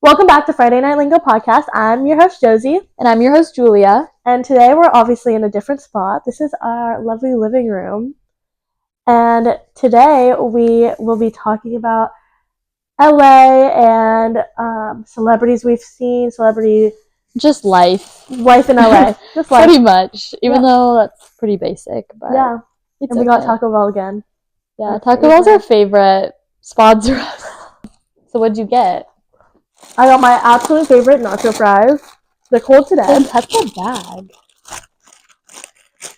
Welcome back to Friday Night Lingo podcast. I'm your host, Josie. And I'm your host, Julia. And today we're obviously in a different spot. This is our lovely living room. And today we will be talking about LA and celebrities we've seen, Just life in LA. Just life. Pretty much. Even though that's pretty basic. But yeah. It's and we got Taco Bell again. Yeah, Taco Bell's our favorite sponsor. So what'd you get? I got my absolute favorite nacho fries. They're cold today. They cut the bag.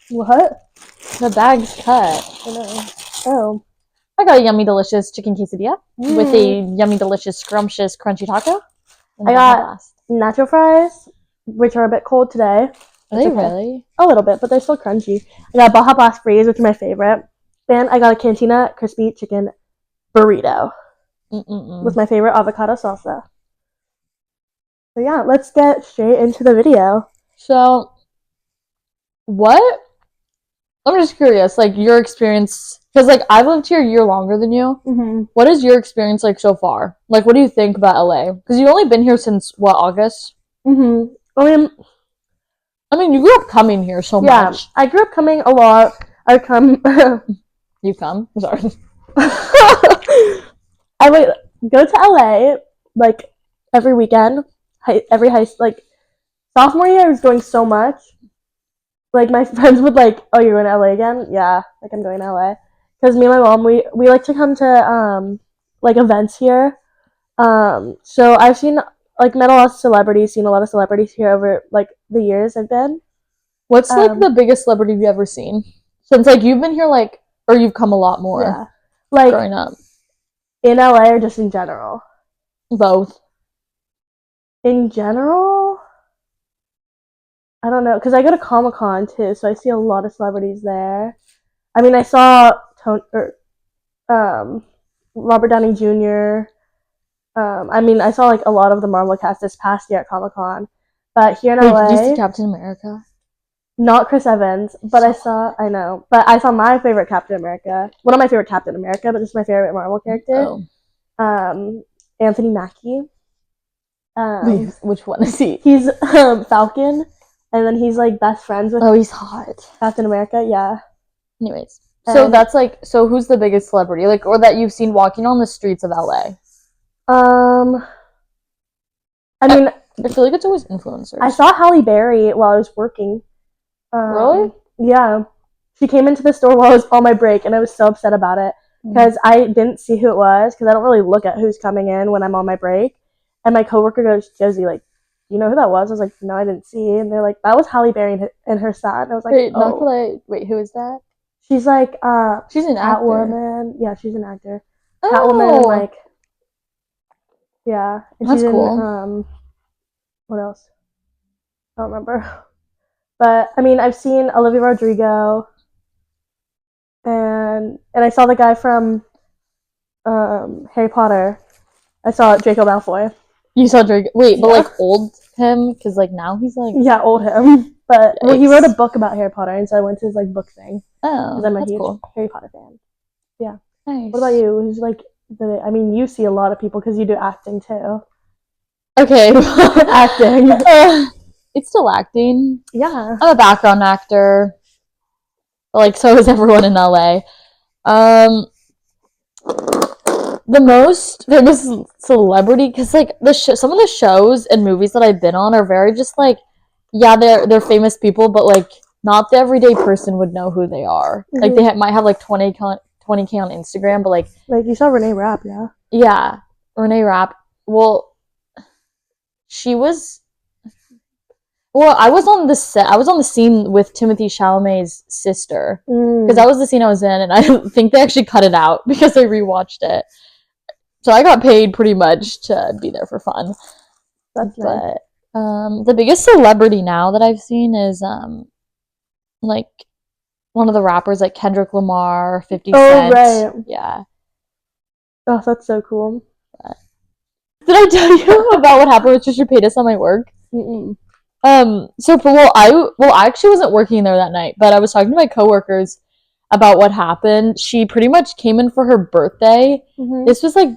What? The bag's cut. I know. Oh. I got a yummy, delicious chicken quesadilla with a yummy, delicious, scrumptious, crunchy taco. I got nacho fries, which are a bit cold today. Are they really? A little bit, but they're still crunchy. I got Baja Blast Freeze, which is my favorite. And I got a Cantina crispy chicken burrito with my favorite avocado salsa. So yeah, let's get straight into the video. So, I'm just curious, like, your experience, because, like, I've lived here a year longer than you. Mm-hmm. What is your experience like so far? Like, what do you think about LA? Because you've only been here since, what, August? Mm-hmm. I mean, you grew up coming here so much. Yeah, I grew up coming a lot. You come? Sorry. I would go to LA, like, every weekend. Sophomore year, I was going so much. Like, my friends would, like, oh, you're going to LA again? Yeah, like, I'm going to LA. Because me and my mom, we like to come to, like, events here. So I've met a lot of celebrities, seen a lot of celebrities here over, like, the years I've been. What's, like, the biggest celebrity you've ever seen? Since, like, you've been here, like, or you've come a lot more. Yeah. Like, growing up. In LA or just in general? Both. In general? I don't know, because I go to Comic-Con too, so I see a lot of celebrities there. I mean, I saw Robert Downey Jr. I saw like a lot of the Marvel cast this past year at Comic-Con. But here in LA... Did you see Captain America? Not Chris Evans, but I saw my favorite Captain America. One of my favorite Captain America, but just my favorite Marvel character. Oh. Anthony Mackie. Which one is he? He's Falcon, and then he's like best friends with. Oh, he's hot. Captain America, yeah. Anyways, so that's like, so who's the biggest celebrity, like, or that you've seen walking on the streets of LA? I mean, I feel like it's always influencers. I saw Halle Berry while I was working. Really? Yeah. She came into the store while I was on my break, and I was so upset about it because I didn't see who it was because I don't really look at who's coming in when I'm on my break. And my coworker goes, Josie, like, you know who that was? I was like, no, I didn't see. And they're like, that was Halle Berry and her son. And I was like, wait, who is that? She's like, she's an actor. Catwoman. Yeah, she's an actor. Oh. Catwoman, and like, yeah. And that's she's cool. What else? I don't remember. But I mean, I've seen Olivia Rodrigo, and I saw the guy from Harry Potter. I saw Draco Malfoy. You saw Draco? Wait, but like old him? Because like now he's like, yeah, old him. But he wrote a book about Harry Potter, and so I went to his like book thing. Oh, because I'm a huge Harry Potter fan. Yeah. Nice. What about you? Who's like you see a lot of people because you do acting too. Okay, acting. It's still acting. Yeah. I'm a background actor. Like, so is everyone in LA. The most famous celebrity, because like some of the shows and movies that I've been on are very just like, yeah, they're famous people, but like not the everyday person would know who they are. Mm-hmm. Like they might have like 20K on Instagram, but like you saw Renee Rapp, yeah. Yeah, Renee Rapp. Well, she was. Well, I was on the set. I was on the scene with Timothée Chalamet's sister because that was the scene I was in, and I think they actually cut it out because they rewatched it. So I got paid pretty much to be there for fun. That's nice. The biggest celebrity now that I've seen is like one of the rappers, like Kendrick Lamar, 50 Cent. Oh, right. Yeah. Oh, that's so cool. Did I tell you about what happened with Trisha Paytas on my work? Mm-mm. I actually wasn't working there that night, but I was talking to my coworkers about what happened. She pretty much came in for her birthday. Mm-hmm. This was like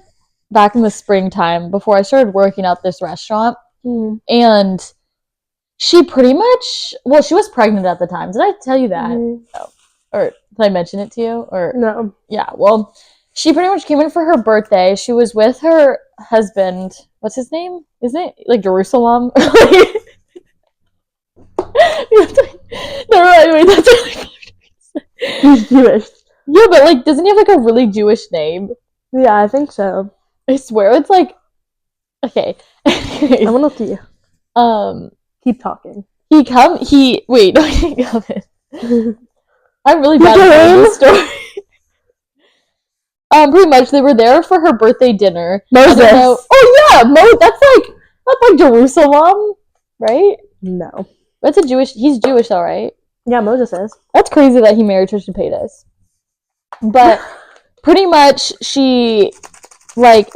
back in the springtime before I started working at this restaurant. Mm. And she pretty much, well, she was pregnant at the time. Did I tell you that? No. Or did I mention it to you? Or No. yeah, well, she pretty much came in for her birthday. She was with her husband. What's his name? Isn't it like Jerusalem? No, right, wait, that's really He's Jewish. yeah, but like, doesn't he have like a really Jewish name? Yeah, I think so. I swear it's like okay. I'm gonna look at you. Keep talking. Wait, no, he didn't come in. I'm really bad at telling this story. Pretty much they were there for her birthday dinner. Moses. Oh yeah, that's like Jerusalem, right? No. That's a Jewish. He's Jewish, though, right? Yeah, Moses is. That's crazy that he married Trisha Paytas. But pretty much, she like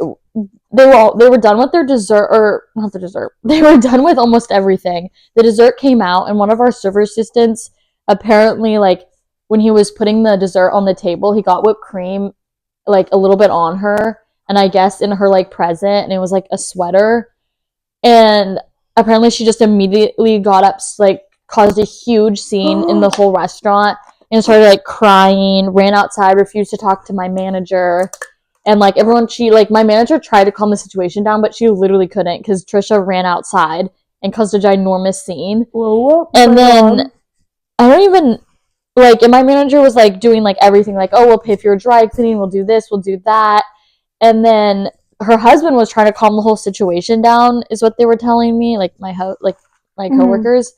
they were done with their dessert, or not the dessert. They were done with almost everything. The dessert came out, and one of our server assistants apparently like when he was putting the dessert on the table, he got whipped cream like a little bit on her, and I guess in her like present, and it was like a sweater, and apparently she just immediately got up, like caused a huge scene in the whole restaurant and started like crying, ran outside, refused to talk to my manager, and like everyone, she like my manager tried to calm the situation down, but she literally couldn't because Trisha ran outside and caused a ginormous scene. Well, and then I don't even like, and my manager was like doing like everything, like, oh, we'll pay for your dry cleaning, we'll do this, we'll do that. And then her husband was trying to calm the whole situation down, is what they were telling me, like my coworkers.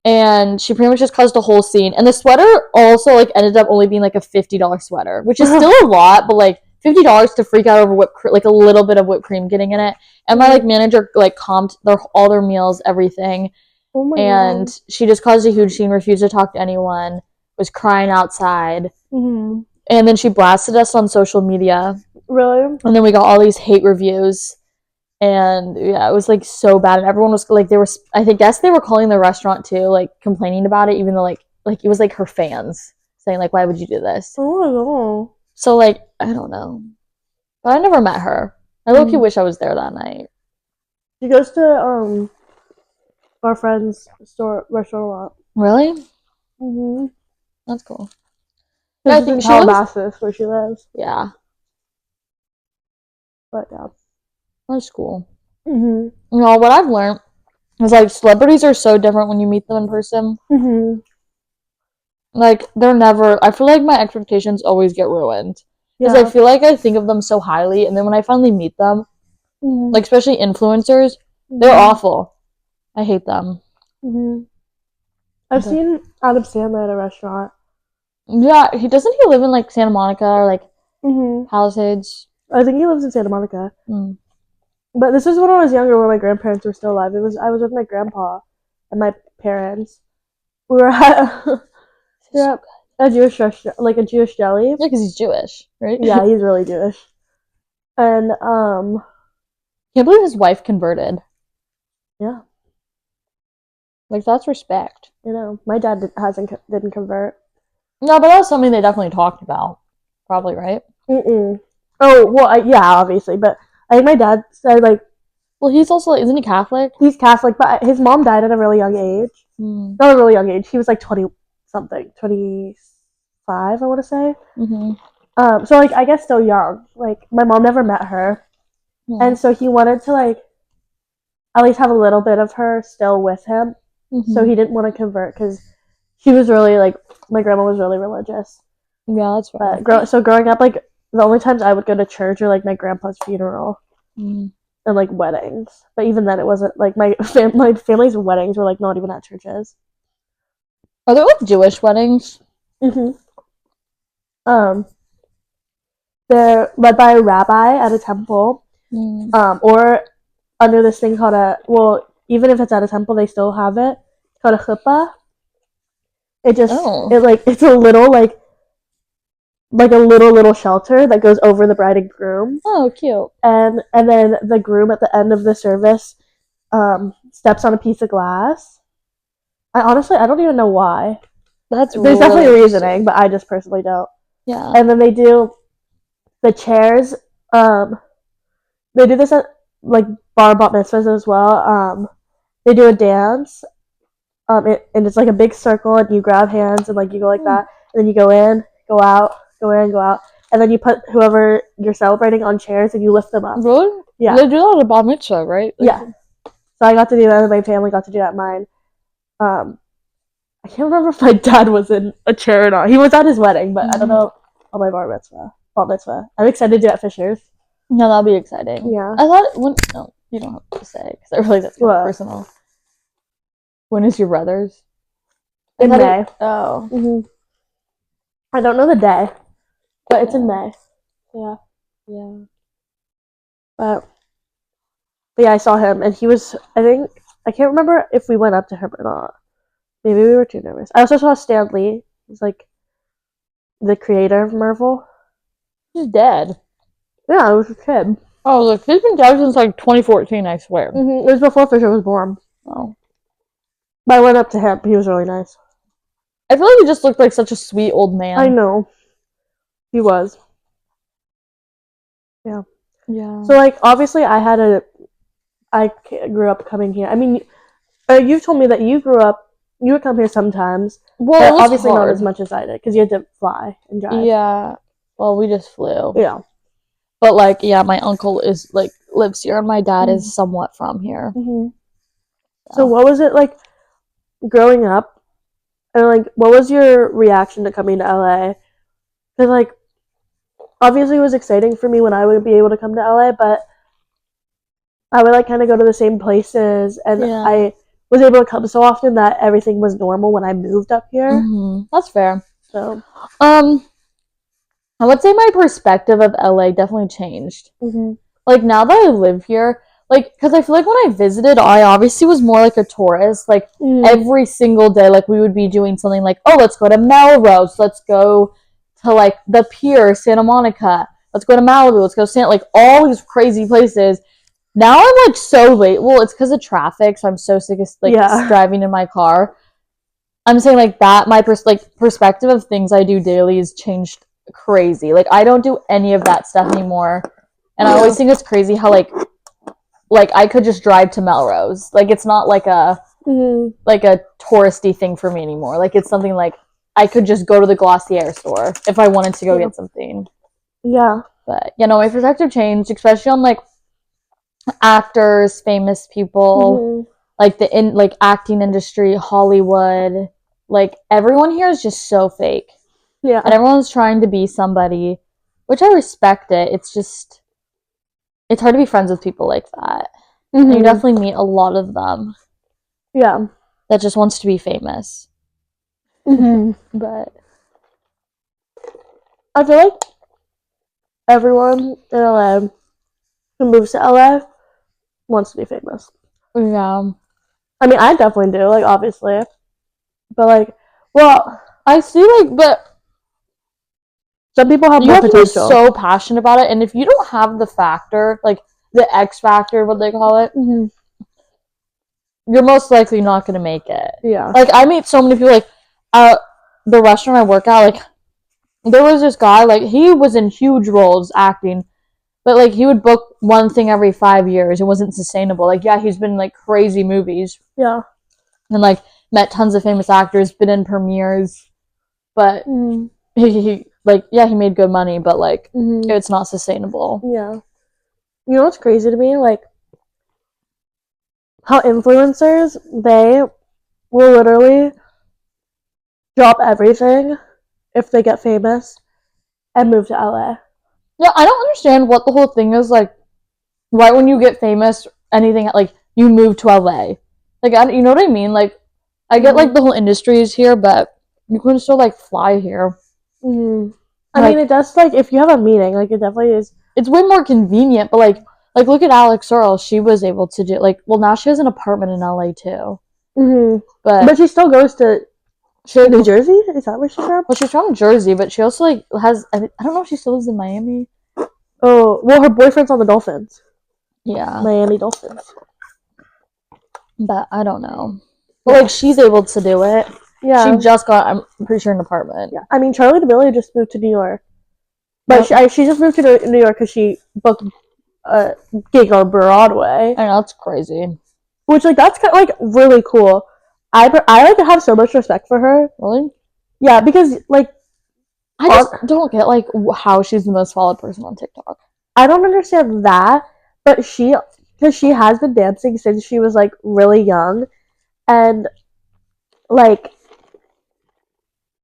And she pretty much just caused a whole scene. And the sweater also like ended up only being like a $50 sweater, which is still a lot, but like $50 to freak out over like a little bit of whipped cream getting in it. And my like manager like comped all their meals, everything. Oh my and God. She just caused a huge scene, refused to talk to anyone, was crying outside. Mm-hmm. And then she blasted us on social media. Really? And then we got all these hate reviews. And yeah, it was like so bad. And everyone was like, I guess they were calling the restaurant too, like complaining about it, even though like it was like her fans saying like, why would you do this? Oh my God. So like, I don't know. But I never met her. I low-key wish I was there that night. She goes to our friend's restaurant a lot. Really? Mm-hmm. That's cool. Yeah, I think in Calabasas where she lives. Yeah. But yeah. That's cool. Mm-hmm. You know, what I've learned is like celebrities are so different when you meet them in person. Mm-hmm. Like they're never, I feel like my expectations always get ruined. Because I feel like I think of them so highly, and then when I finally meet them, like especially influencers, they're awful. I hate them. I've seen Adam Sandler at a restaurant. Yeah, doesn't he live in like Santa Monica or like Palisades? I think he lives in Santa Monica. But this is when I was younger, when my grandparents were still alive. I was with my grandpa and my parents. We were at a Jewish restaurant, like a Jewish deli. Yeah, because he's Jewish, right? Yeah, he's really Jewish. And can't believe his wife converted. Yeah. Like that's respect. You know, my dad didn't convert. No, but that was something they definitely talked about. Probably, right? Oh, well, yeah, obviously, but I think my dad said like, well, he's also, isn't he Catholic? He's Catholic, but his mom died at a really young age. Not a really young age. He was like 20-something, 25, I want to say. So like I guess still young. Like my mom never met her, and so he wanted to like at least have a little bit of her still with him. So he didn't want to convert because she was really like, my grandma was really religious. Yeah, that's right. But so growing up, like the only times I would go to church are like my grandpa's funeral and like weddings. But even then, it wasn't like my family's weddings were like not even at churches. Are there like Jewish weddings? They're led by a rabbi at a temple, or under this thing called even if it's at a temple, they still have it. It's called a chuppah. It's a little like a little shelter that goes over the bride and groom. Oh, cute. And then the groom at the end of the service steps on a piece of glass. I don't even know why. There's definitely a reasoning, but I just personally don't. Yeah. And then they do the chairs. they do this at like bar bat mitzvahs as well. They do a dance. And it's like a big circle, and you grab hands, and like you go like that, and then you go in, go out, go in, go out, and then you put whoever you're celebrating on chairs, and you lift them up. Really? Yeah. They do that at bar mitzvah, right? Like, yeah. So I got to do that, and my family got to do that at mine. I can't remember if my dad was in a chair or not. He was at his wedding, but I don't know on my bar mitzvah. I'm excited to do it at Fisher's. No, that'll be exciting. Yeah. I thought no, you don't have to say because I realize that's kind of personal. When is your brother's? In May. Oh. Mm-hmm. I don't know the day, but it's in May. Yeah. Yeah. But yeah, I saw him, and he was, I can't remember if we went up to him or not. Maybe we were too nervous. I also saw Stan Lee. He's like the creator of Marvel. He's dead. Yeah, I was a kid. Oh, look, he's been dead since like 2014, I swear. Mm-hmm. It was before Fisher was born. Oh. But I went up to him. He was really nice. I feel like he just looked like such a sweet old man. I know. He was. Yeah. Yeah. So, like, obviously I grew up coming here. I mean, you told me that you would come here sometimes. Well, but it was obviously hard. not as much as I did, because you had to fly and drive. Yeah. Well, we just flew. Yeah. But, like, yeah, my uncle lives here, and my dad is somewhat from here. Mm-hmm. So what was it like growing up? And, like, what was your reaction to coming to LA? Because, like, obviously it was exciting for me when I would be able to come to LA, but I would, like, kind of go to the same places, and I was able to come so often that everything was normal when I moved up here. Mm-hmm. That's fair. So, I would say my perspective of LA definitely changed. Mm-hmm. Like, now that I live here, like, because I feel like when I visited, I obviously was more like a tourist. Like, every single day, like, we would be doing something like, oh, let's go to Melrose, let's go to, like, the pier, Santa Monica, let's go to Malibu, let's go like, all these crazy places. Now I'm, like, so late. Well, it's because of traffic, so I'm so sick of, like, driving in my car. I'm saying, like, that, my perspective of things I do daily has changed crazy. Like, I don't do any of that stuff anymore. And I always think it's crazy how, like, I could just drive to Melrose. Like, it's not, like, a touristy thing for me anymore. Like, it's something, like, I could just go to the Glossier store if I wanted to go get something. Yeah. But, you know, my perspective changed, especially on, like, actors, famous people, like, the acting industry, Hollywood. Like, everyone here is just so fake. Yeah. And everyone's trying to be somebody, which I respect it. It's just, it's hard to be friends with people like that. And you definitely meet a lot of them. Yeah. That just wants to be famous. But I feel like everyone in LA who moves to LA wants to be famous. Yeah. I mean, I definitely do, like, obviously. But, like, well, I see, like, but some people have more potential. You have to be so passionate about it, and if you don't have the factor, like, the X factor, what they call it, you're most likely not going to make it. Yeah. Like, I meet so many people, like, the restaurant I work at, like, there was this guy, like, he was in huge roles acting, but, like, he would book one thing every 5 years. It wasn't sustainable. Like, yeah, he's been in, like, crazy movies. Yeah. And, like, met tons of famous actors, been in premieres, but he like, yeah, he made good money, but, like, it's not sustainable. Yeah. You know what's crazy to me? Like, how influencers, they will literally drop everything if they get famous and move to LA. Yeah, I don't understand what the whole thing is, like, right when you get famous, anything, like, you move to LA. Like, you know what I mean? Like, I get, like, the whole industry is here, but you can still, like, fly here. I mean, it does, like, if you have a meeting, like, it definitely is. It's way more convenient, but, like, look at Alex Earl. She was able to do, like, well, now she has an apartment in LA, too. But she still goes to New Jersey? Is that where she's from? Well, she's from Jersey, but she also, like, has, I don't know if she still lives in Miami. Oh, well, her boyfriend's on the Dolphins. Yeah. Miami Dolphins. But I don't know. But, like, she's able to do it. Yeah. She just got, I'm pretty sure, an apartment. Yeah. I mean, Charlie D'Amelio just moved to New York. But she just moved to New York because she booked a gig on Broadway. I know, that's crazy. Which, like, that's kind of, like, really cool. I like, have so much respect for her. Really? Yeah, because, like, I just don't get, like, how she's the most followed person on TikTok. I don't understand that, but because she has been dancing since she was, like, really young, and, like,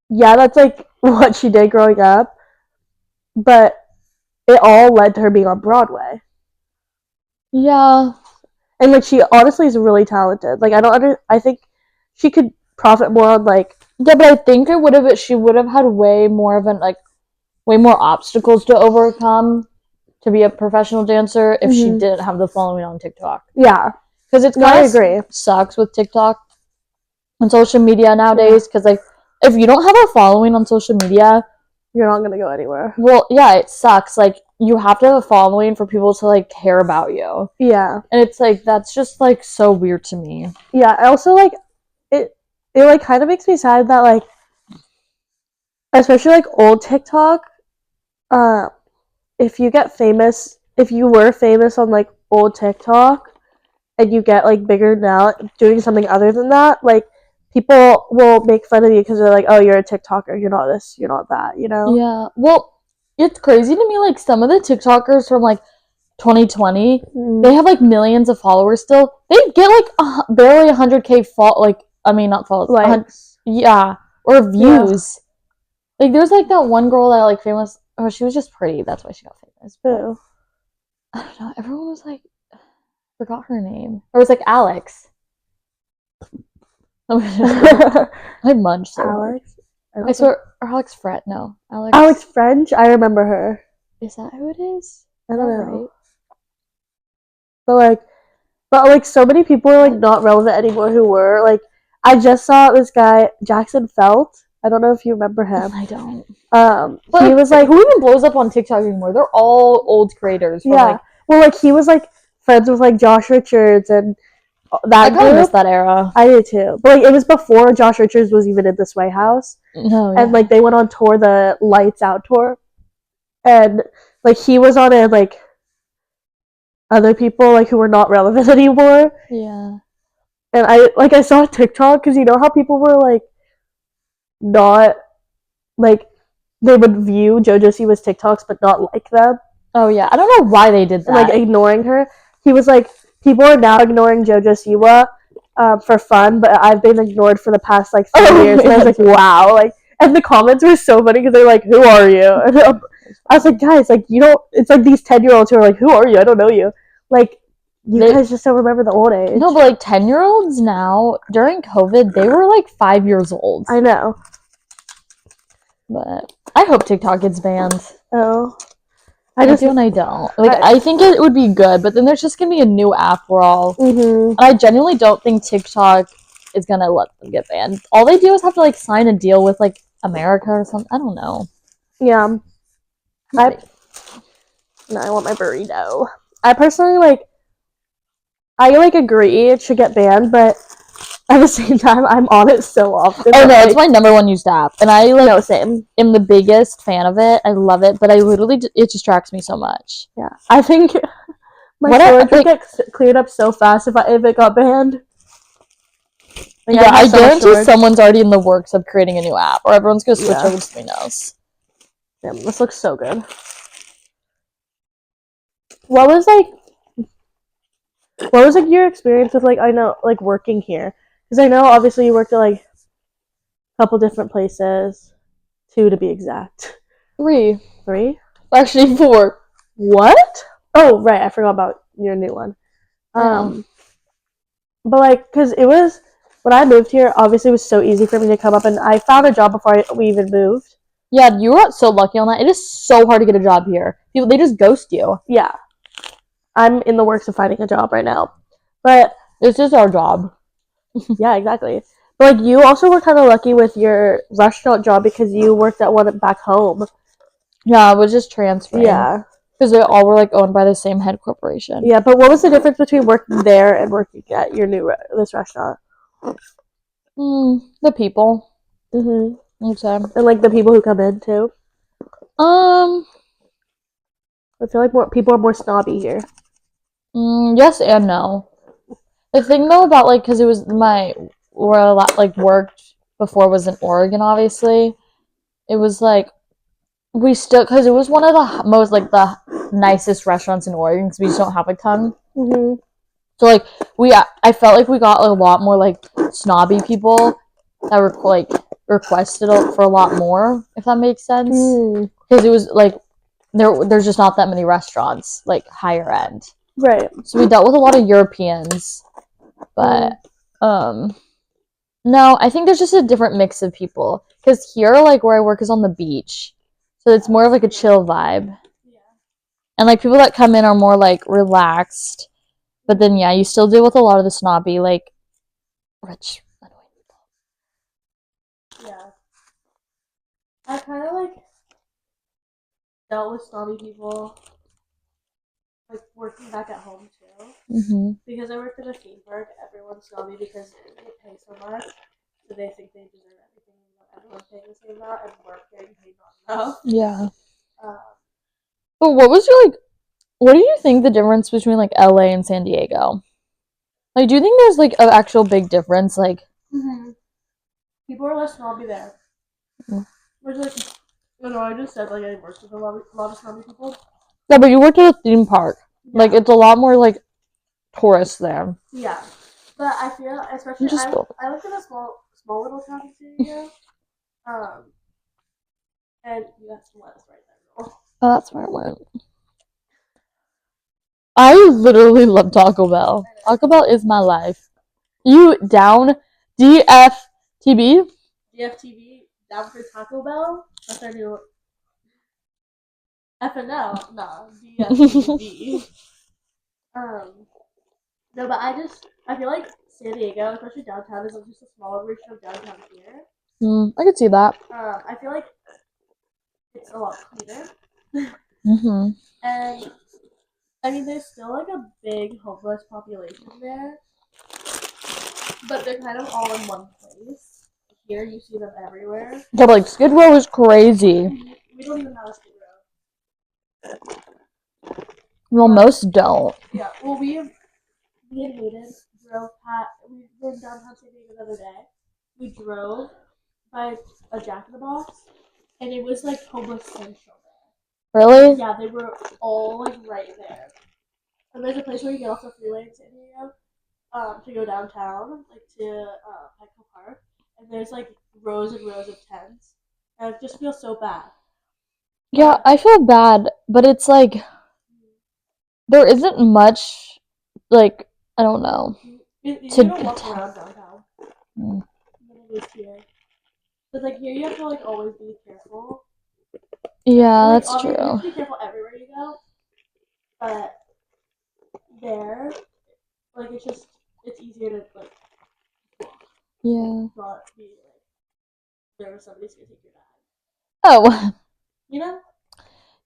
yeah, that's, like, what she did growing up, but it all led to her being on Broadway. Yeah. And, like, she honestly is really talented. Like, I think she could profit more on, like... Yeah, but I think she would have had way more obstacles to overcome to be a professional dancer if she didn't have the following on TikTok. Yeah. Because it's kind of sucks with TikTok and social media nowadays, because, like, if you don't have a following on social media, you're not going to go anywhere. Well, yeah, it sucks. Like, you have to have a following for people to, like, care about you. Yeah. And it's, like, that's just, like, so weird to me. Yeah, I also, like, it, like, kind of makes me sad that, like, especially, like, old TikTok, if you were famous on, like, old TikTok, and you get, like, bigger now doing something other than that, like, people will make fun of you because they're like, oh, you're a TikToker, you're not this, you're not that, you know? Yeah. Well, it's crazy to me, like, some of the TikTokers from, like, 2020, they have, like, millions of followers still. They get, like, barely 100K not followers. Likes. Yeah. Or views. Yeah. Like, there's, like, that one girl that, like, famous. Oh, she was just pretty. That's why she got famous. Who? I don't know. Everyone was, like, forgot her name. Or it was, like, Alex. I munched so Alex? I swear, Alex Fret. No, Alex French. I remember her. Is that who it is? I don't know. Right? But like so many people are like not relevant anymore who were like. I just saw this guy Jackson Felt. I don't know if you remember him. I don't. But he was like, who even blows up on TikTok anymore? They're all old creators. Yeah. Well, like he was like friends with like Josh Richards and that. I kind of missed that era. I did too, but like it was before Josh Richards was even in the Sway House. No, yeah. And like they went on tour, the Lights Out tour, and like he was on it, like other people like who were not relevant anymore. Yeah. And I saw TikTok because you know how people were like not like they would view JoJo Siwa's TikToks but not like them. Oh yeah, I don't know why they did that. And, like ignoring her. He was like, people are now ignoring JoJo Siwa for fun, but I've been ignored for the past like 3 years. And I was like, wow, like, and the comments were so funny because they're like, who are you? And I was like, guys, like you don't. It's like these 10-year-olds who are like, who are you? I don't know you. Like. You guys just don't remember the old age. No, but like 10-year-olds now, during COVID, they were like 5 years old. I know. But I hope TikTok gets banned. Oh. I do and I don't. Like, I think it would be good, but then there's just going to be a new app for all. Mm-hmm. And I genuinely don't think TikTok is going to let them get banned. All they do is have to like sign a deal with like America or something. I don't know. Yeah. I want my burrito. I personally I agree it should get banned, but at the same time, I'm on it so often. Oh no, it's my number one used app, and I same. am the biggest fan of it. I love it, but I literally it distracts me so much. Yeah, I think my storage would get cleared up so fast if it got banned. Like, yeah, I guarantee someone's already in the works of creating a new app, or everyone's gonna switch over to something else. Yeah, this looks so good. What was your experience with I know working here? Because I know obviously you worked at a couple different places, 2 to be exact. 3. Actually 4. What? Oh right, I forgot about your new one. But because it was when I moved here, obviously it was so easy for me to come up, and I found a job before we even moved. Yeah, you were so lucky on that. It is so hard to get a job here. People, they just ghost you. Yeah. I'm in the works of finding a job right now. But this is our job. Yeah, exactly. But you also were kind of lucky with your restaurant job because you worked at one back home. Yeah, I was just transferring. Yeah. Because they all were owned by the same head corporation. Yeah, but what was the difference between working there and working at your this restaurant? The people. Mm-hmm. Okay. And the people who come in too. I feel like more people are more snobby here. Yes and no. The thing though about like, because it was where I like worked before was in Oregon, obviously. It was like we still, because it was one of the most like the nicest restaurants in Oregon because we just don't have a ton. Mm-hmm. So like I felt like we got a lot more like snobby people that were like requested for a lot more, if that makes sense. Because it was like there's just not that many restaurants like higher end. Right. So we dealt with a lot of Europeans, but no, I think there's just a different mix of people. Because here, like where I work is on the beach, so it's more of like a chill vibe. Yeah. And like people that come in are more like relaxed. But then yeah, you still deal with a lot of the snobby, like rich, annoying people. Yeah. I kind of like dealt with snobby people, like working back at home too. Mm-hmm. Because I worked in a theme park, everyone's snobby because they pay so much, so they think they deserve everything. Everyone's paying the same amount, and we're getting paid not enough. Yeah. Um, But what do you think the difference between like LA and San Diego? Like, do you think there's like an actual big difference? Like, people are less snobby there. Which like, I just said like I worked with a lot of snobby people. yeah, but you worked at a theme park. Yeah. Like, it's a lot more like tourists there. Yeah, but I feel especially I lived in a small little town in San Diego. And you got some lettuce right there, girl. Oh, that's where I went. I literally love Taco Bell. Taco Bell is my life. You down DFTB? DFTB, down for Taco Bell? That's our new FNL. No, DFTB. No, but I feel like San Diego, especially downtown, is just a smaller version of downtown here. I could see that. I feel like it's a lot cleaner. Mm-hmm. And I mean, there's still like a big homeless population there, but they're kind of all in one place. Here, you see them everywhere. Yeah, but like Skid Row is crazy. We don't even have a Skid Row. Well, most don't. Yeah, well, me and Hayden drove past. We were in downtown San Diego the other day. We drove by a Jack in the Box, and it was like homeless central there. Really? Yeah, they were all like right there. And there's a place where you get off the freeway in San Diego to go downtown, like to Petco Park, and there's like rows and rows of tents, and it just feels so bad. Yeah, I feel bad, but it's like there isn't much, like, I don't know. You don't walk around downtown. It is here. But like here, you have to like always be careful. Yeah, like, that's true. You have to be careful everywhere you go. But there, like it's easier to like yeah. not be like nervous somebody's gonna take your bag. Oh. You know?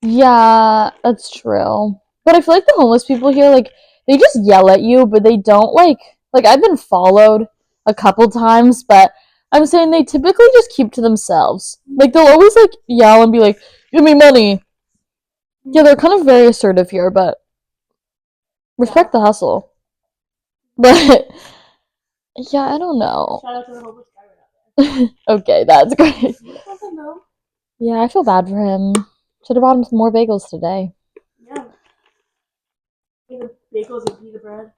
Yeah, that's true. But I feel like the homeless people here, like, they just yell at you, but they don't like I've been followed a couple times, but I'm saying they typically just keep to themselves. Like they'll always like yell and be like, "Give me money." Yeah, they're kind of very assertive here, but respect the hustle. But yeah, I don't know. Shout out to the homeless guy right out there. Okay, that's great. know. Yeah, I feel bad for him. Should have brought him some more bagels today. Yeah. Even bagels and pita bread.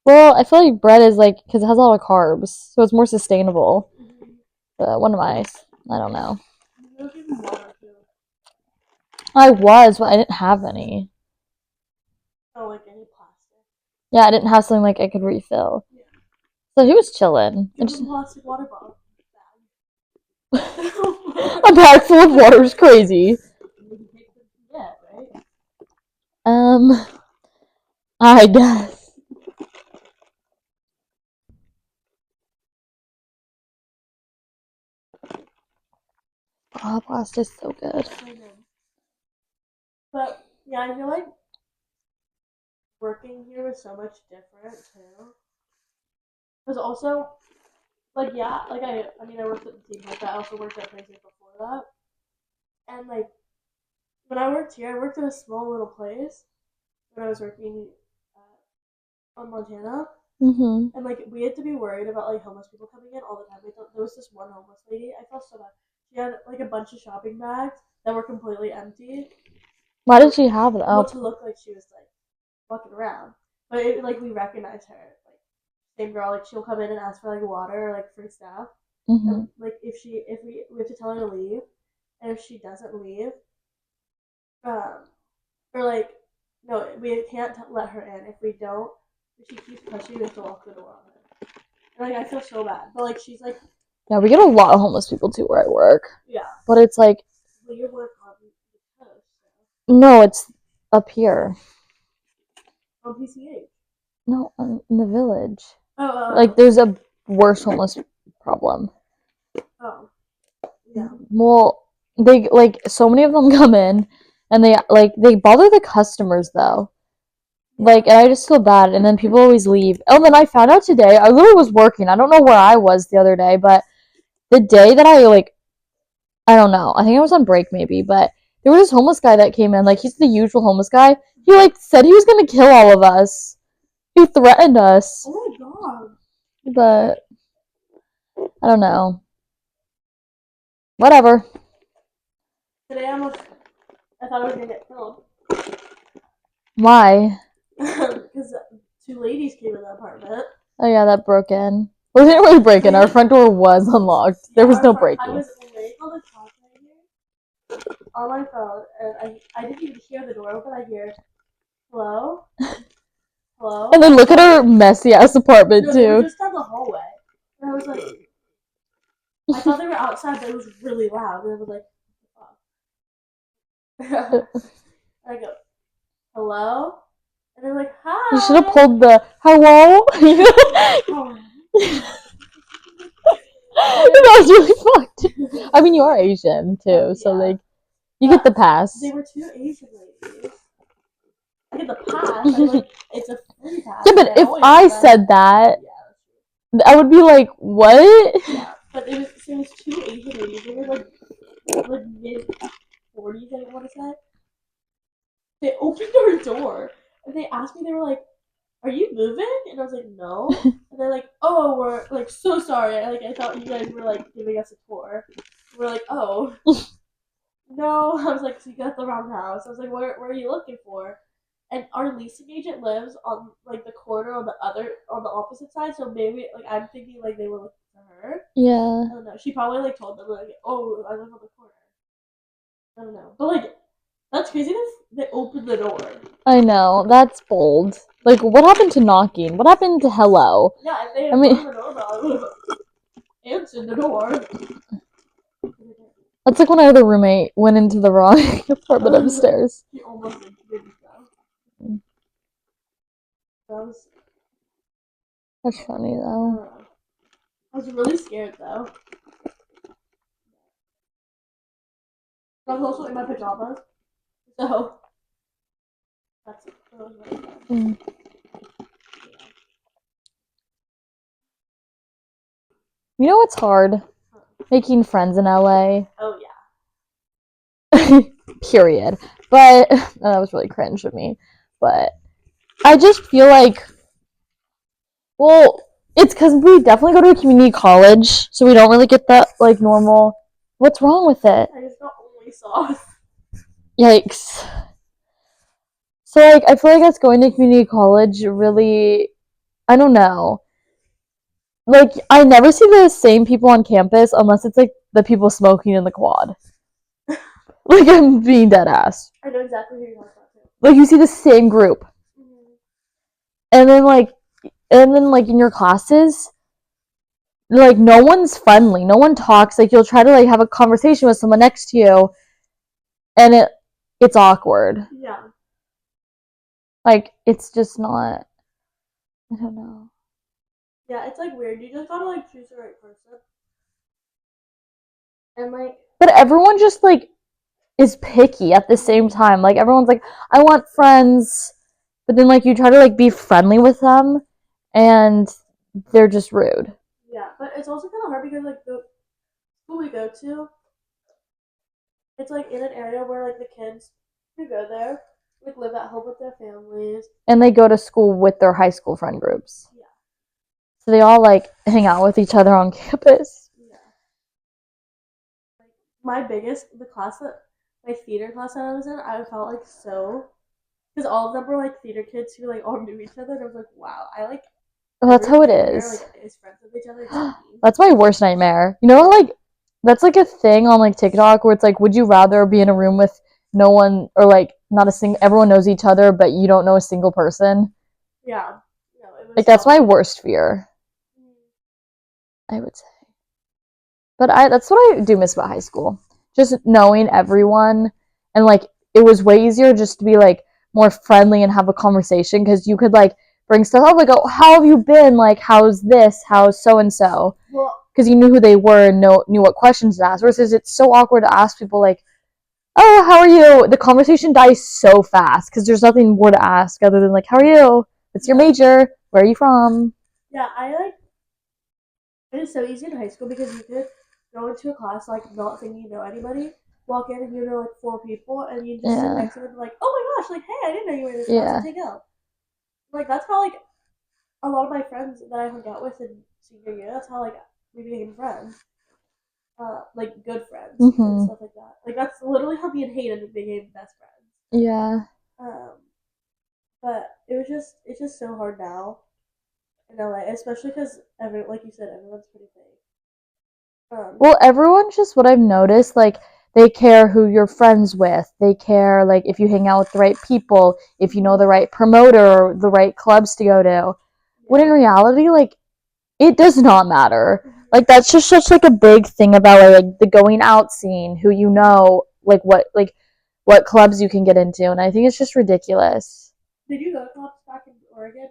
Well, I feel like bread is like, because it has a lot of carbs, so it's more sustainable. But what am I don't know. I was, but I didn't have any. Oh, like any plastic? Yeah, I didn't have something like I could refill. Yeah. So he was chilling. Just a plastic water bottle. A bag full of water is crazy. Yeah, right? I guess. Oh, pasta is so good. But yeah, I feel like working here was so much different too. Because also, like I mean I worked at the theme park, but I also worked at places before that, and like when I worked here, I worked in a small little place when I was working on Montana. Mhm. And like we had to be worried about like homeless people coming in all the time. There was this one homeless lady. I felt so bad. She had like a bunch of shopping bags that were completely empty. Why did she have it? Well, Oh. to look like she was like walking around, but it, like we recognized her. Like same girl. Like she'll come in and ask for like water or like free stuff. And Mhm. like if we have to tell her to leave, and if she doesn't leave, um, or like no, we can't let her in. If we don't, if she keeps pushing, we have to lock the door on her. And, like I feel so bad, but like she's like Yeah, we get a lot of homeless people too where I work. yeah. But it's like, Well, your work on the coast, no, it's up here. so. On PCH. No, in the village. Oh, Like, there's a worse homeless problem. oh, yeah. Well, they like so many of them come in, and they bother the customers though. Like, and I just feel bad, and then people always leave. Oh, then I found out today. I literally was working. I don't know where I was the other day, but the day that I don't know. I think I was on break maybe, but there was this homeless guy that came in. Like, he's the usual homeless guy. He like said he was gonna kill all of us. He threatened us, Oh my god. but I don't know. Whatever. Today I thought I was gonna get killed. Why? Because two ladies came in the apartment. Oh yeah, that broke in. We didn't really break in. Our front door was unlocked. There was no I breaking. was awake on the top right here on my phone, and I didn't even hear the door open. I hear hello, hello. And then look at our messy ass apartment No, they were too. just down the hallway, and I was like, I thought they were outside, but it was really loud, and I was like, oh. I go, hello, and they're like, You should have hi. pulled the hello. Oh. That was really fucked. I mean, you are Asian too, so like you get the pass. They were two Asian ladies. I get the pass. I like it's a free pass. Yeah, but if I said that, I would be like, what? Yeah, but it was two Asian ladies. They were like mid 40s. I want to say. They opened our door and they asked me. They were like, "Are you moving?" And I was like, "No." And they're like, "Oh, we're like so sorry. I thought you guys were like giving us a tour." We're like, "Oh." No, I was like, so you got the wrong house. I was like, where are you looking for? And our leasing agent lives on like the corner on the opposite side. So maybe like I'm thinking like they were looking for her. Yeah. I don't know. She probably like told them like, oh, I live on the corner. I don't know, but like that's crazy that they opened the door. I know, that's bold. Like, what happened to knocking? What happened to hello? Yeah, if they had rung the doorbell, I would have answered the door. That's like when our other roommate went into the wrong apartment upstairs. He almost like did so. That's funny though. I was really scared though. I was also in my pajamas, so that's really fun. You know what's hard? Making friends in LA. Oh yeah. Period. But that was really cringe of me. But I just feel like, well, it's because we definitely go to a community college, so we don't really get that like normal. What's wrong with it? I just got only sauce. Yikes. So like, I feel like us going to community college really, I don't know. Like, I never see the same people on campus unless it's like the people smoking in the quad. Like, I'm being dead ass. I know exactly who you're talking about too. Like, you see the same group. Mm-hmm. And then like in your classes, like no one's friendly. No one talks. Like, you'll try to like have a conversation with someone next to you, and it's awkward. Yeah. Like, it's just not. I don't know. Yeah, it's like weird. You just gotta like choose the right person. And like, But everyone just like is picky at the same time. Like, everyone's like, I want friends, but then like you try to like be friendly with them, and they're just rude. yeah, but it's also kind of hard because like the school we go to, it's like in an area where like the kids who go there, like live at home with their families. And they go to school with their high school friend groups. Yeah. So they all like hang out with each other on campus. Yeah. Like the class that my theater class that I was in, I felt like so because all of them were like theater kids who like all knew each other. And I was like, wow, I like Well, that's how everyone it here is. like is friends with each other except me. That's my worst nightmare. You know, like that's like a thing on like TikTok where it's like, would you rather be in a room with no one or like not a single, everyone knows each other, but you don't know a single person? Yeah. No, it was Like that's my so. worst fear, I would say. But that's what I do miss about high school. Just knowing everyone and like it was way easier just to be like more friendly and have a conversation because you could like bring stuff up like, oh, how have you been? Like, how's this? How's so and so? Well, Because you knew who they were and knew what questions to ask. Versus it's so awkward to ask people like, oh, how are you? The conversation dies so fast because there's nothing more to ask other than like, how are you? What's your major? Where are you from? yeah, I like it is so easy in high school because you could go into a class like not thinking you know anybody, walk in and you know like four people, and you just sit Yeah, next to them and be like, oh my gosh, like hey, I didn't know you were in this class. yeah, Like take out. Like that's how like a lot of my friends that I hung out with in senior year. That's how like we became friends. Like good friends and mhm, stuff like that. Like that's literally how me and Hayden became best friends. yeah. Um, but it's just so hard now in LA, especially because like you said, everyone's pretty big. Well, everyone's just what I've noticed, like they care who you're friends with. They care like if you hang out with the right people, if you know the right promoter or the right clubs to go to. When in Yeah. reality, like it does not matter. Like that's just such like a big thing about like the going out scene, who you know, like what clubs you can get into, and I think it's just ridiculous. Did you go to clubs back in Oregon?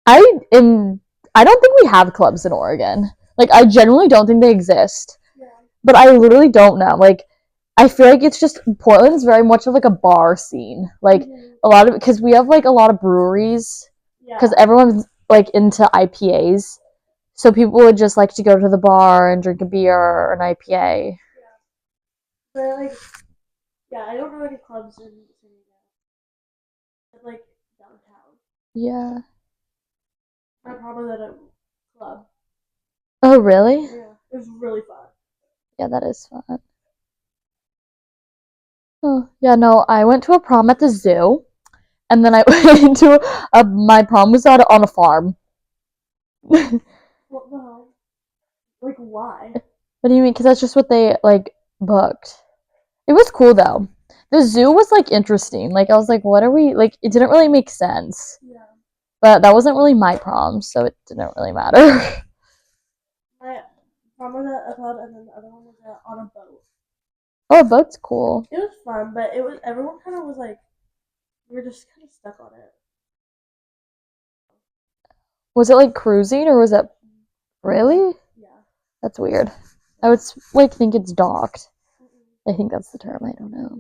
I in I don't think we have clubs in Oregon. Like I generally don't think they exist. Yeah. But I literally don't know. Like I feel like it's just Portland's very much of like a bar scene. Like a lot of because we have like a lot of breweries because Yeah. everyone's like into IPAs. So people would just like to go to the bar and drink a beer or an IPA. Yeah. But like, yeah, I don't know any clubs in the city now. Like downtown. Yeah. My prom was at a club. Oh, really? Yeah, it was really fun. Yeah, that is fun. Oh, yeah, no, I went to a prom at the zoo, and then I went to my prom was on a farm. What What the hell? Like, why? do you mean? Because that's just what they like booked. It was cool though. The zoo was like interesting. Like I was like, what are we like? It didn't really make sense. Yeah. But that wasn't really my prom, so it didn't really matter. My prom was at a club, and then the other one was on a boat. Oh, a boat's cool. It was fun, but it was everyone kind of was like we were just kind of stuck on it. Was it like cruising or was it really? Yeah. That's weird. I would like think it's docked. I think that's the term. I don't know.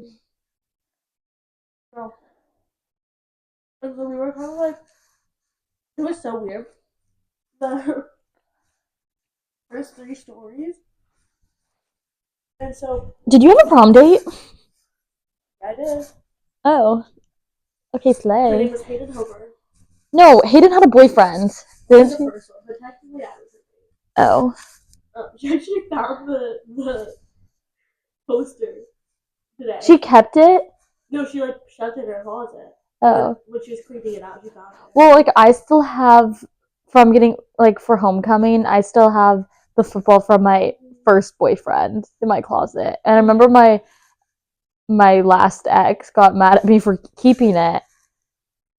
So, and so we were kind of like it was so weird. The first three stories, and so Did you have a prom date? I did. Oh, okay, Her slay. name was Hayden Homer. No, Hayden had a boyfriend. In Didn't the she? first one, but technically I was her date. Oh, She actually found the poster today. she kept it. No, she like shoved it in her closet. Oh, When she was cleaning it out, she found it. well, like I still have from getting like for homecoming, I still have the football from my first boyfriend in my closet. And I remember my last ex got mad at me for keeping it.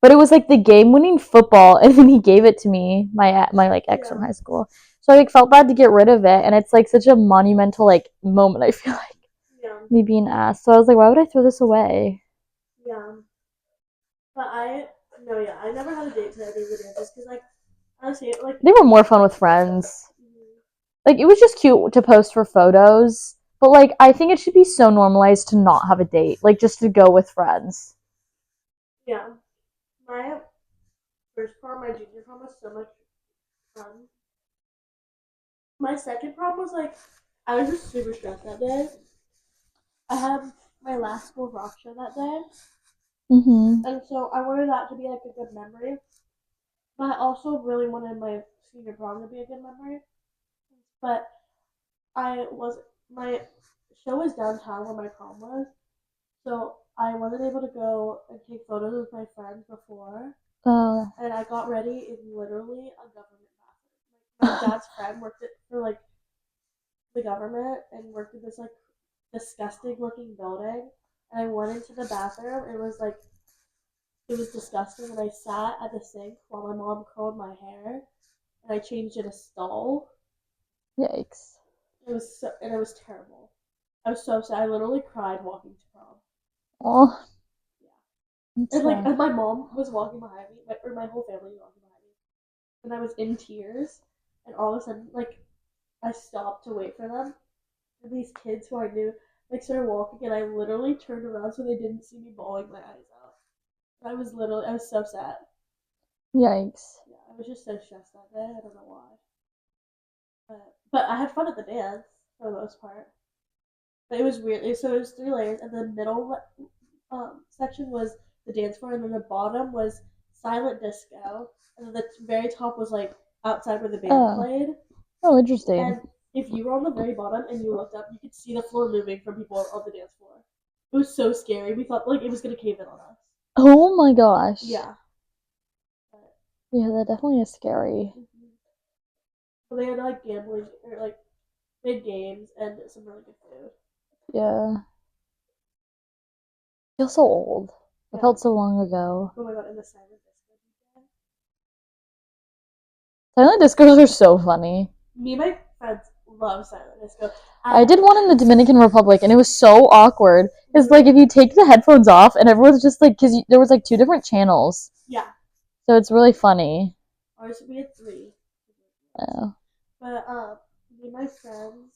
But it was like the game-winning football and then he gave it to me, my like ex from Yeah. high school. So I like felt bad to get rid of it and it's like such a monumental like moment I feel like Yeah. me being asked. So I was like, why would I throw this away? Yeah. But no, yeah, I never had a date to any of the dances because like honestly, like They were more fun with friends. Like it was just cute to post for photos, but like I think it should be so normalized to not have a date, like just to go with friends. yeah, my first prom, my junior prom was so much fun. My second prom was like I was just super stressed that day. I had my last school rock show that day, Mm-hmm. and so I wanted that to be like a good memory. But I also really wanted my senior prom to be a good memory. But I was my show was downtown where my prom was, so I wasn't able to go and take photos with my friends before. And I got ready in literally a government bathroom. Like, my dad's friend worked for like the government and worked in this like disgusting looking building. And I went into the bathroom. It was disgusting. And I sat at the sink while my mom curled my hair, and I changed in a stall. Yikes. It was terrible. I was so sad. I literally cried walking to prom. Oh, Yeah. And like, and my mom was walking behind me, or my whole family was walking behind me, and I was in tears. And all of a sudden, like, I stopped to wait for them, and these kids who I knew like started walking, and I literally turned around so they didn't see me bawling my eyes out. I was so sad. Yikes. Yeah, I was just so stressed that day. I don't know why, but I had fun at the dance for the most part. But it was weird. So it was 3 layers, and the middle section was the dance floor, and then the bottom was silent disco, and then the very top was like outside where the band played. Oh, interesting. And if you were on the very bottom and you looked up, you could see the floor moving from people on the dance floor. It was so scary. We thought like it was gonna cave in on us. Oh my gosh. Yeah. But, yeah, that definitely is scary. Mm-hmm. But they had like gambling or like big games and some really good food. Yeah. I feel so old. Yeah. It felt so long ago. Oh my god, and the silent disco. Silent discos are so funny. Me and my friends love silent disco. I did one in the Dominican Republic, and it was so awkward. It's like if you take the headphones off, and everyone's just like, because there was like 2 different channels. Yeah. So it's really funny. Ours, we had 3. Yeah. But me and my friends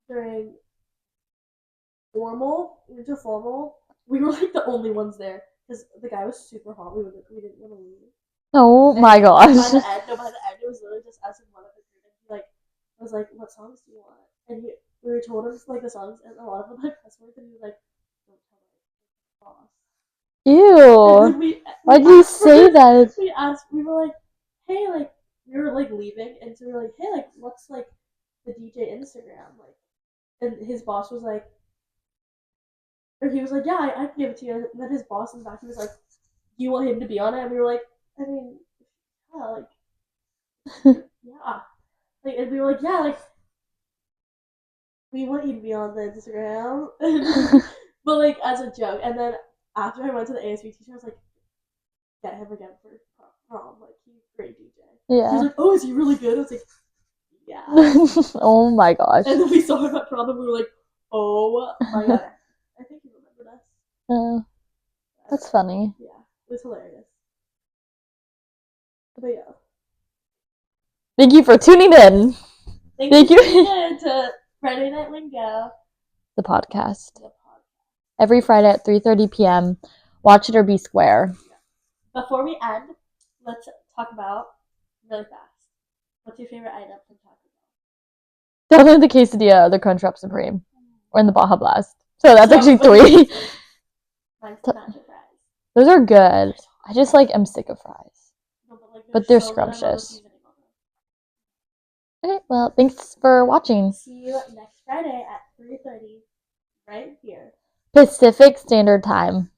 during winter formal, we were like the only ones there because the guy was super hot. We didn't want to leave. Oh And my gosh. By the end, it was literally just us and one of his group. And he like was like, "What songs do you want?" And we were told him like the songs, and a lot of them had cuss words, and he was like, "Don't tell my boss." Ew. Why'd you say that? We were like, "Hey, like," we were like leaving, and so we were like, "Hey, like, what's like the DJ Instagram like?" And his boss was like, or he was like, "Yeah, I can give it to you." And then his boss in the back, he was like, "Do you want him to be on it?" And we were like, "I mean, yeah, like, yeah." Like, and we were like, "Yeah, like, we want you to be on the Instagram." But, like, as a joke. And then after I went to the ASB teacher, I was like, "Get him again for prom. Like, he's a great DJ." Yeah. He was like, "Oh, is he really good?" I was like, "Yeah." Oh my gosh. And then we saw him at prom, and we were like, "Oh my god." I think he remembered us. That's funny. Yeah, it was hilarious. But yeah. Thank you for tuning in. Thank you for tuning in to Friday Night Lingo, the podcast. Every Friday at 3:30 p.m. Watch it or be square. Before we end, let's talk about really fast. What's your favorite item from Taco Bell? Definitely the quesadilla or the Crunchwrap Supreme. Or in the Baja Blast. So that's actually 3. Mine's the nacho fries. Those are good. I just like am sick of fries. No, but they're scrumptious. Okay, well, thanks for watching. See you next Friday at 3:30 right here. Pacific Standard Time.